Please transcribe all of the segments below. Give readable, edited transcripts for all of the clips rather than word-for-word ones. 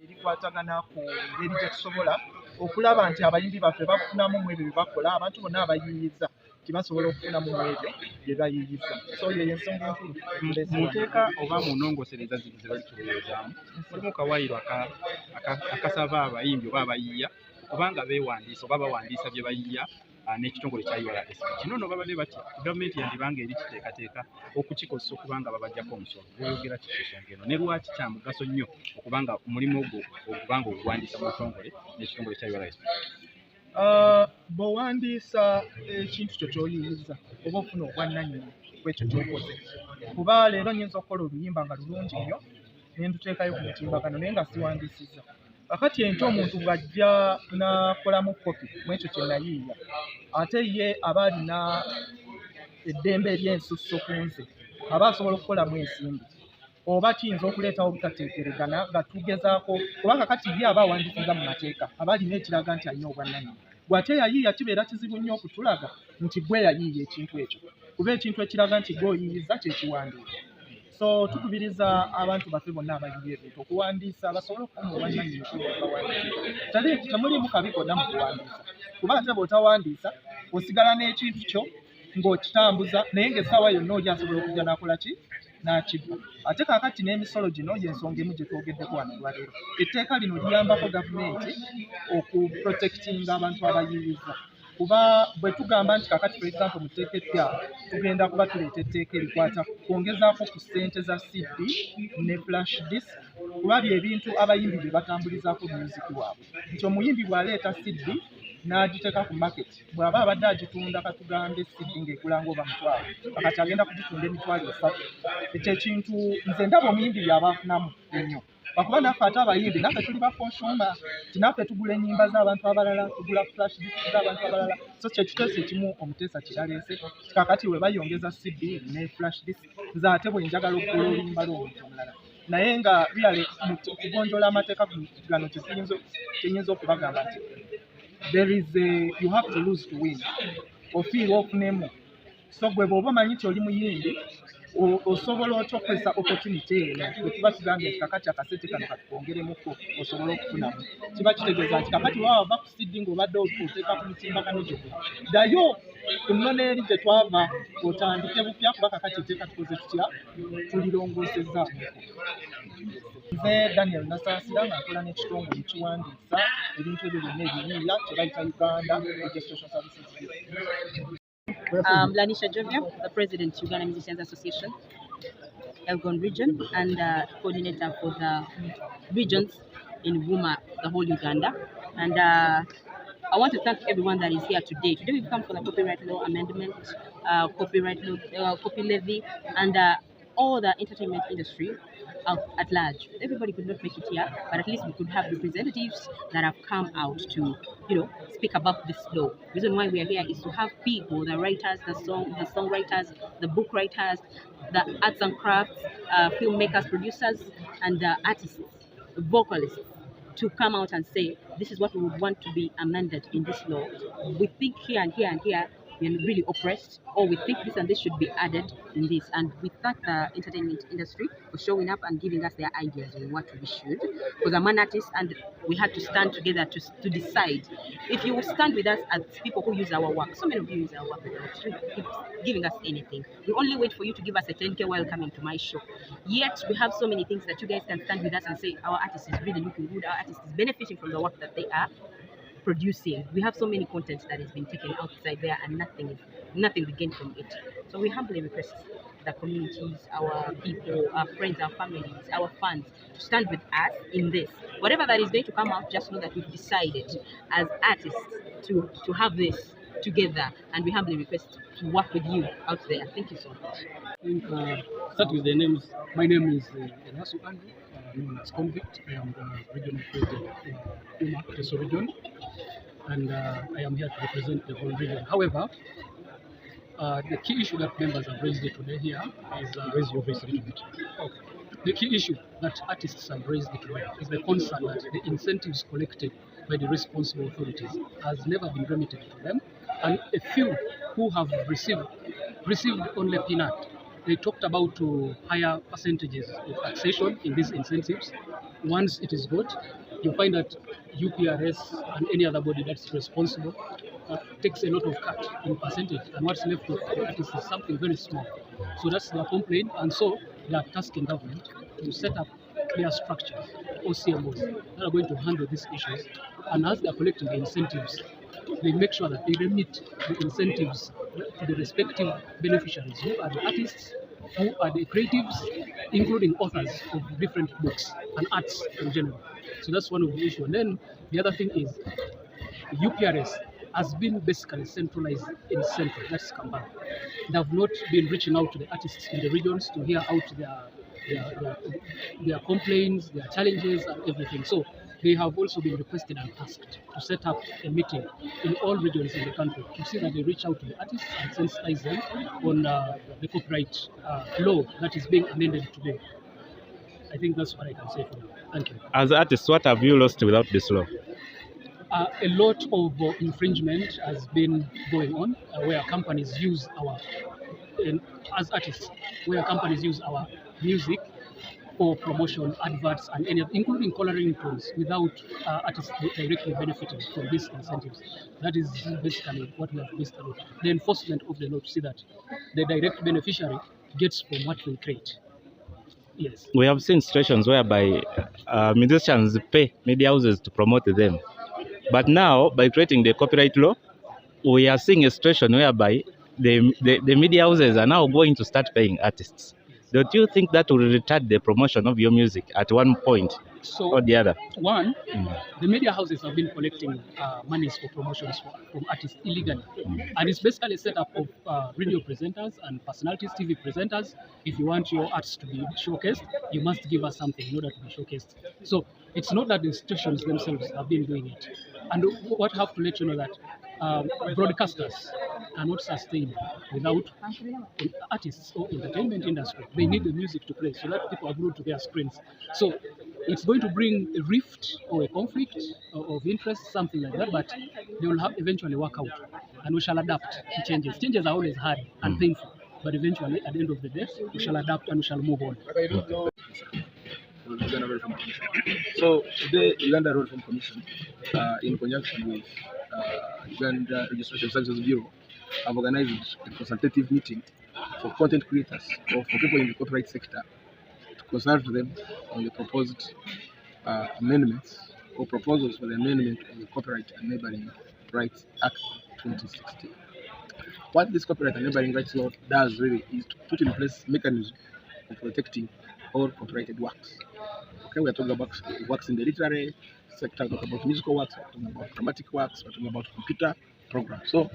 erikwatagana ku ngeri gye tusobola okulaba nti abayimbi baffe bafunamu mu ebyo bye bakola, abantu bonna abayiiyiza tibasobola okufunamu mu ebyo bye bayiiyiza. So yeyo ensonga enkulu muteeka oba mu nnongosereza zino ze bali tulowoozaamu mulimu kawaayiro akasaba abayimbi oba abayiiya kubanga beewandiisa oba bawandiisa bye bayiiya n'ekitongole kya URS. Kino no babadde bati gavumenti yandibanga eri kiteekateeka okukikozesa okubanga babajjako omusolo. Oyogera ki ku nsonga eno ne lwaki kya mugaso nnyo okubanga omulimu ogwo okubanga oguwandiisa mu butongole n'ekitongole kya URS? Bw'owandiisa ekintu kyo ky'oyiiyiza oba ofuna obwannannyini bw'ekyo ky'okoze. Kuba leero nnyinza okukola oluyimba nga lulungi nnyo ne nduteekayo ku mutimbagano naye nga siwandiisizza. Kakati ente omuntu bw'ajja n'akolamu kopi mu ekyo kye nayiiya, ate ye aba alina eddembe ery'ensusso ku nze, aba asobola okukolamu ensimbi. Oba kiyinza okuleetawo obutateekeregana nga tugezaako, kubanga kati ye aba awandiisiza mu mateeka, aba alina ekiraga nti alina obwannannyini. Bw'ate yayiiya kibeera kizibu nnyo okutulaga nti gwe yayiiya ekintu ekyo, kuba ekintu ekiraga nti gwe oyiiyiza kye kiwandiiko. So tukubiriza abantu baffe bonna abayiiya ebintu okuwandiisa basobole okufuna obwannannyini bawandiisa. Temuliimu kabi konna mu kuwandiisa, kuba ate bw'otawandiisa osigala n'ekintu kyo ng'okitambuza naye ng'essaawa yonna oli asobola okujja n'akola ki? N'akibba. Ate kaakati n'emisolo gino y'ensonga emu gye twogeddeko wano olwaleero. Etteeka lino liyambako gavumenti okuprotectinga abantu abayiiyiza. Kuba bwe tugamba nti kakati for example mu tteeka eppya tugenda kuba tuleeta etteeka erikwata kwongezaako ku ssente za CD ne flash disk, kuba by'ebintu abayimbi bye batambulizaako musiki waabwe. Nti omuyimbi bw'aleeta CD n'agiteeka ku market, bw'aba abadde agitunda katugambe CD ng'ekulanga oba mutwalo, kakati agenda kugitunda emitwalo 3. Ekyo ekintu nze ndaba omuyimbi by'aba afunamu ennyo. Lwakuba naffe ate abayimbi naffe tuli ba consumer, nti naffe tugula ennyimba z'abantu abalala, tugula flash disk z'abantu abalala. So kye kiteeso ekimu omuteesa kye yaleese, kakati we bayongeza CD ne flash disk, nze ate bwe njagala okugula oluyimba lw'omuntu omulala. Naye nga byale okugonjoola amateeka gano kyenyinza okubagamba nti there is you have to lose to win. Ofiirwa ofunemu. So gwe bw'oba omanyi nti oli muyimbi osobola otya okukozesa opportunity eno bwe tuba tugambye nti kakati akasente kano katukongeremuko osobola okufunamu. Kiba kitegeeza nti kakati waba ova ku CD ng'obadde oteeka ku mitimbagano gyo, ddayo ku nnono eri gye twava otandike bupya, kuba kakati etteeka tukoze tutya? Tulirongoosezaamu. Nze Daniel Nasaasira nga nkola n'ekitongole ekiwandiisa ebintu ebyo byonna ebiyiiya kye bayita Uganda Registration Services. Lanisha Jovia, the President, Uganda Musicians Association, Elgon region, and coordinator for the regions in WUMA, the whole Uganda. And I want to thank everyone that is here today. Today we've come for the copyright law amendment, copyright law, copy levy, and all the entertainment industry at large. Everybody could not make it here, but at least we could have representatives that have come out to, speak about this law. The reason why we are here is to have people, the writers, the songwriters, the book writers, the arts and crafts, filmmakers, producers, and the artists, vocalists, to come out and say, this is what we would want to be amended in this law. We think here and here and here, we are really oppressed, or we think this and this should be added in this. And we thank the entertainment industry for showing up and giving us their ideas on what we should. Because I'm an artist and we had to stand together to decide. If you stand with us as people who use our work, so many of you use our work without giving us anything. We only wait for you to give us a 10K while coming to my show. Yet we have so many things that you guys can stand with us and say, our artist is really looking good, our artist is benefiting from the work that they are producing. We have so many contents that has been taken outside there and nothing we gain from it. So we humbly request the communities, our people, our friends, our families, our fans to stand with us in this. Whatever that is going to come out, just know that we've decided as artists to have this together, and we humbly request to work with you out there. Thank you so much. Start with the names. My name is Elasu Andrew, known as Convict. I am the regional president of WUMA Teso region, and I am here to represent the whole region. However, the key issue that members have raised today here is raise your voice a little bit. Okay. The key issue that artists have raised today is the concern that the incentives collected by the responsible authorities has never been remitted to them, and a few who have received only peanut. They talked about higher percentages of taxation in these incentives, once it is got, you find that UPRS and any other body that's responsible takes a lot of cut in percentage, and what's left with the artist is something very small. So that's their complaint, and so they are tasking government to set up clear structures, OCMOs, that are going to handle these issues. And as they are collecting the incentives, they make sure that they remit the incentives to the respective beneficiaries, who are the artists, who are the creatives, including authors of different books and arts in general. So that's one of the issues. And then the other thing is UPRS has been basically centralized in Central, that's Kampala. They have not been reaching out to the artists in the regions to hear out their complaints, their challenges, and everything. So they have also been requested and tasked to set up a meeting in all regions in the country to see that they reach out to the artists and sensitize them on the copyright law that is being amended today. I think that's what I can say for now. Thank you. As artists, what have you lost without this law? A lot of infringement has been going on where companies use as artists, where companies use our music for promotion, adverts, and any, including coloring tones, without artists directly benefiting from these incentives. That is basically what we have based on. The enforcement of the law to see that the direct beneficiary gets from what we create. Yes. We have seen situations whereby musicians pay media houses to promote them. But now, by creating the copyright law, we are seeing a situation whereby the media houses are now going to start paying artists. Don't you think that will retard the promotion of your music at one point or the other? One, the media houses have been collecting monies for promotions from artists illegally. And it's basically a setup of radio presenters and personalities, TV presenters. If you want your arts to be showcased, you must give us something in order to be showcased. So it's not that the institutions themselves have been doing it. And what I have to let you know that broadcasters cannot sustain without artists or entertainment industry. They need the music to play so that people are glued to their screens. So it's going to bring a rift or a conflict of interest, something like that, but they will eventually work out, and we shall adapt to changes. Changes are always hard and painful, but eventually, at the end of the day, we shall adapt and we shall move on. So today, Uganda Road Reform Commission, in conjunction with Uganda Registration Services Bureau, have organized a consultative meeting for content creators or for people in the copyright sector to consult them on the proposed amendments or proposals for the amendment of the Copyright and Neighboring Rights Act 2016. What this Copyright and Neighboring Rights Law does really is to put in place mechanisms for protecting all copyrighted works. Okay, we are talking about works in the literary sector, we're talking about musical works, we're talking about dramatic works, we're talking about computer programs. So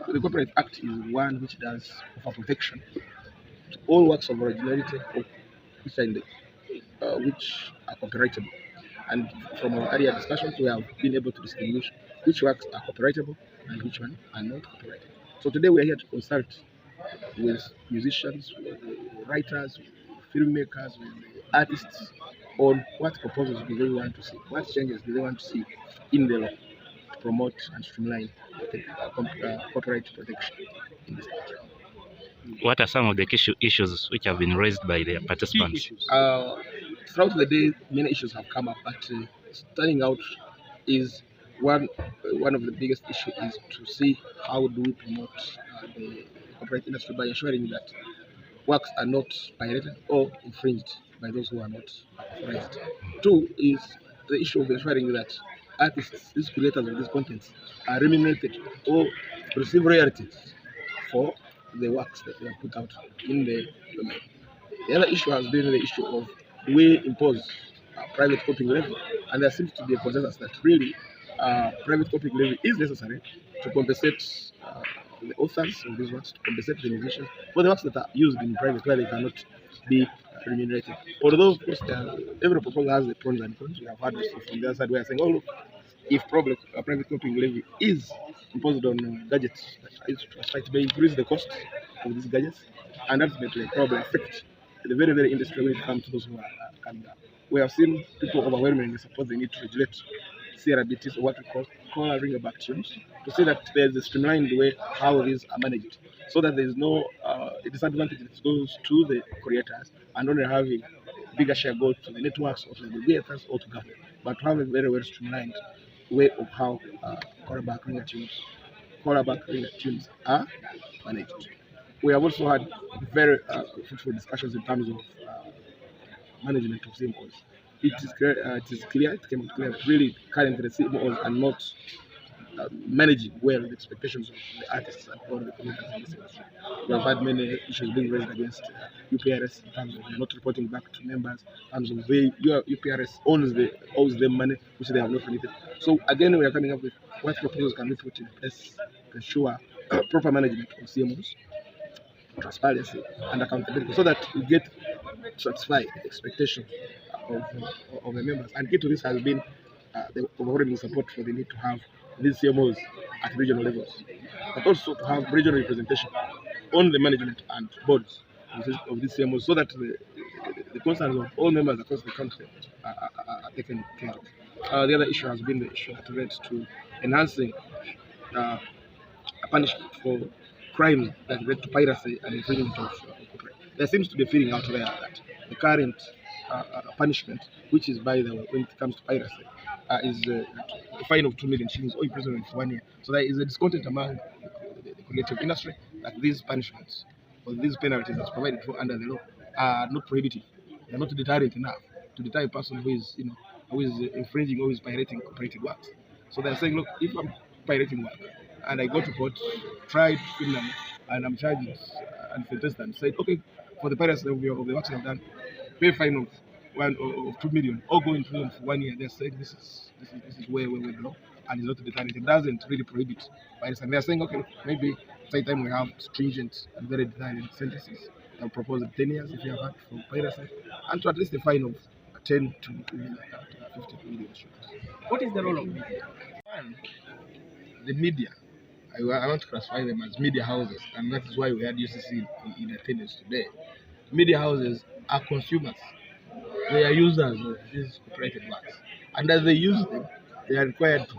the Copyright Act is one which does offer protection to all works of originality which are copyrightable. And from our earlier discussions, we have been able to distinguish which works are copyrightable and which ones are not copyrightable. So today we are here to consult with musicians, with writers, with filmmakers, with artists on what proposals do they want to see, what changes do they want to see in the law to promote and streamline copyright protection in this country. What are some of the issues which have been raised by the participants? Throughout the day, many issues have come up, but standing out is one of the biggest issues is to see how do we promote the copyright industry by ensuring that works are not pirated or infringed by those who are not authorized. Two is the issue of ensuring that artists, these creators of these contents, are remunerated or receive royalties for the works that they have put out in the domain. The other issue has been the issue of we impose private copying levy, and there seems to be a consensus that really private copying levy is necessary to compensate the authors of these works, to compensate the musicians for the works that are used in private where they cannot be remunerated. Although, of course, every proposal has the pros and cons. We have had this from the other side where saying, oh, look, if a private copying levy is imposed on gadgets, it may increase the cost of these gadgets, and that may probably affect the very, very industry when it comes to those who are coming up. We have seen people overwhelmingly support the need to regulate CRBTs, or what we call coloring back tunes, to say that there is a streamlined way how these are managed, so that there is no disadvantage that goes to the creators and only having bigger share go to the networks or to the VFS or to government, but to have a very well streamlined way of how quarterback ringer tunes are managed. We have also had very fruitful discussions in terms of management of CMOs. It is clear, it came out clear that really currently the CMOs are not managing well the expectations of the artists and all the communities in this industry. We have had many issues being raised against UPRS in terms of not reporting back to members, in terms of UPRS owes them money which they have not remitted. So again, we are coming up with what proposals can we put in place to ensure proper management of CMOs, transparency and accountability, so that we get to satisfy the expectations of the members. And key to this has been the overwhelming support for the need to have these CMOs at regional levels, but also to have regional representation on the management and boards of these CMOs, so that the concerns of all members across the country are taken care of. The other issue has been the issue that relates to enhancing punishment for crimes that relate to piracy and infringement of copyright. There seems to be a feeling out there that the current punishment, which is, by the way, when it comes to piracy, is a fine of 2 million shillings or imprisonment for 1 year. So there is a discontent among the creative industry that these punishments or these penalties that's provided for under the law are not prohibitive. They're not deterrent enough to deter a person who is infringing or who is pirating copyrighted works. So they're saying, look, if I'm pirating work and I go to court, tried criminally, and I'm charged and sentenced and said, okay, for the piracy of the works I've done, pay a fine of 2 million or go in prison for 1 year. They're saying this is way below, and it's not deterrent. It doesn't really prohibit piracy. And they're saying, okay, maybe it's time we have stringent and very deterrent sentences. They'll propose 10 years if you have had for piracy, and to at least a fine of 10 to 50 million shillings. What is the role of media? One, the media, I want to classify them as media houses, and that is why we had UCC in attendance today. Media houses are consumers. They are users of these copyrighted works, and as they use them, they are required to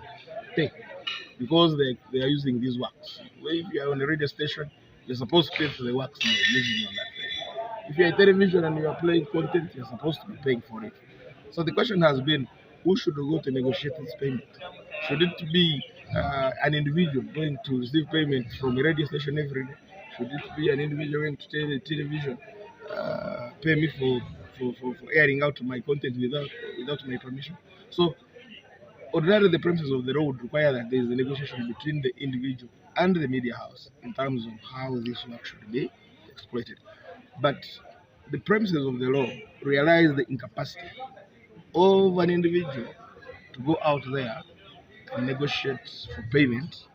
pay because they are using these works. If you are on a radio station, you're supposed to pay for the works you're using on that radio. If you're a television and you are playing content, you're supposed to be paying for it. So the question has been, who should go to negotiate this payment? Should it be an individual going to receive payment from a radio station every day? Should it be an individual going to tell the television, pay me for airing out my content without my permission? So ordinarily the premises of the law would require that there is a negotiation between the individual and the media house in terms of how this work should be exploited. But the premises of the law realize the incapacity of an individual to go out there and negotiate for payment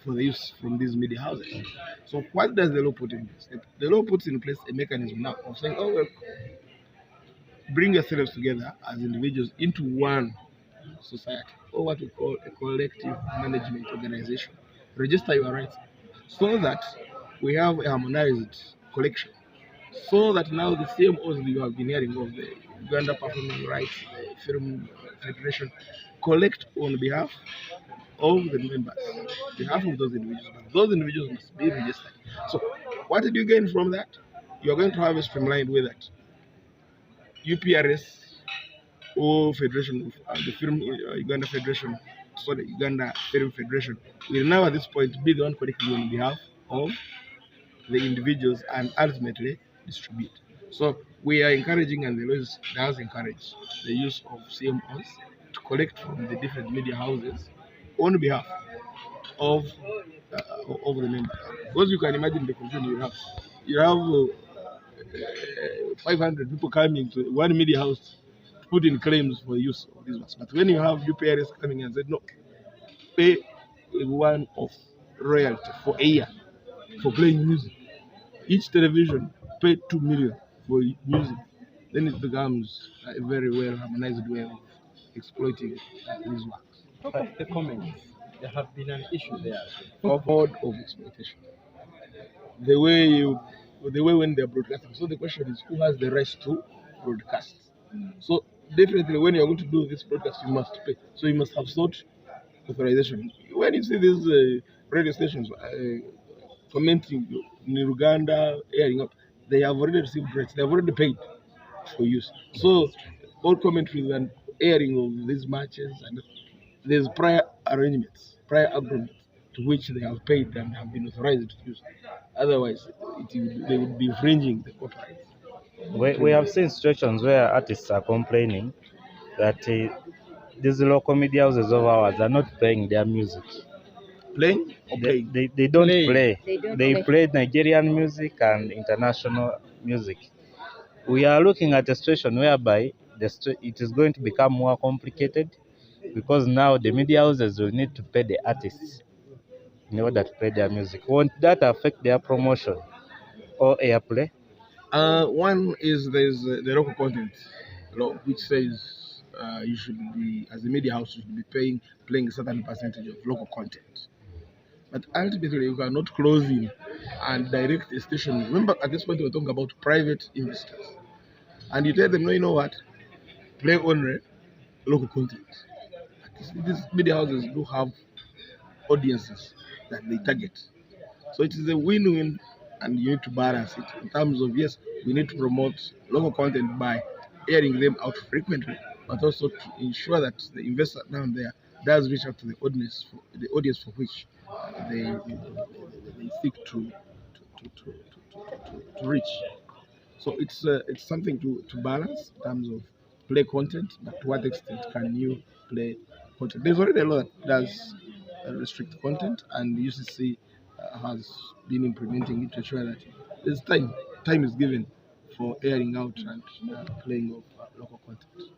for the use from these media houses. So what does the law put in place? The law puts in place a mechanism now of saying, oh, well, bring yourselves together as individuals into one society, or what we call a collective management organization. Register your rights so that we have a harmonized collection, so that now the CMOs you have been hearing of, the Uganda Performing Rights Film Federation, collect on behalf of the members, on behalf of those individuals. But those individuals must be registered. So what did you gain from that? You are going to have a streamlined way that UPRS or Federation of the Film Uganda Federation, sorry, Uganda Film Federation will now at this point be the one collecting on behalf of the individuals and ultimately distribute. So we are encouraging, and the law does encourage, the use of CMOs to collect from the different media houses on behalf of the members. Because you can imagine the confusion you have 500 people coming to one media house to put in claims for the use of these ones. But when you have UPRS coming and said, no, pay one of royalty for a year for playing music. Each television pay 2 million for music. Then it becomes a very well harmonized way of exploiting these works. But the comments, there have been an issue there as well. Mode of exploitation. The way when they're broadcasting. So the question is, who has the right to broadcast? So definitely when you're going to do this broadcast, you must pay. So you must have sought authorization. When you see these radio stations commenting in Uganda, airing out, they have already received rates. They have already paid for use. So all commentaries and airing of these matches, and there's prior arrangements, prior agreements to which they have paid and have been authorized to use. Otherwise, they would be infringing the copyright. We have seen situations where artists are complaining that these local media houses of ours are not playing their music. Playing or playing? They don't play. They Play Nigerian music and international music. We are looking at a situation whereby it is going to become more complicated because now the media houses will need to pay the artists in order to play their music. Won't that affect their promotion or airplay? One is there's the local content law, which says you should be, as a media house, you should be playing a certain percentage of local content. But ultimately, you cannot close in and direct a station. Remember, at this point, we're talking about private investors. And you tell them, no, you know what? Play only local content. These media houses do have audiences that they target. So it is a win-win, and you need to balance it in terms of, yes, we need to promote local content by airing them out frequently, but also to ensure that the investor down there does reach out to the audience for which they seek to reach. So it's something to balance in terms of play content, but to what extent can you play content? There's already a law that does restrict content, and UCC has been implementing it to ensure that there's time is given for airing out and playing of local content.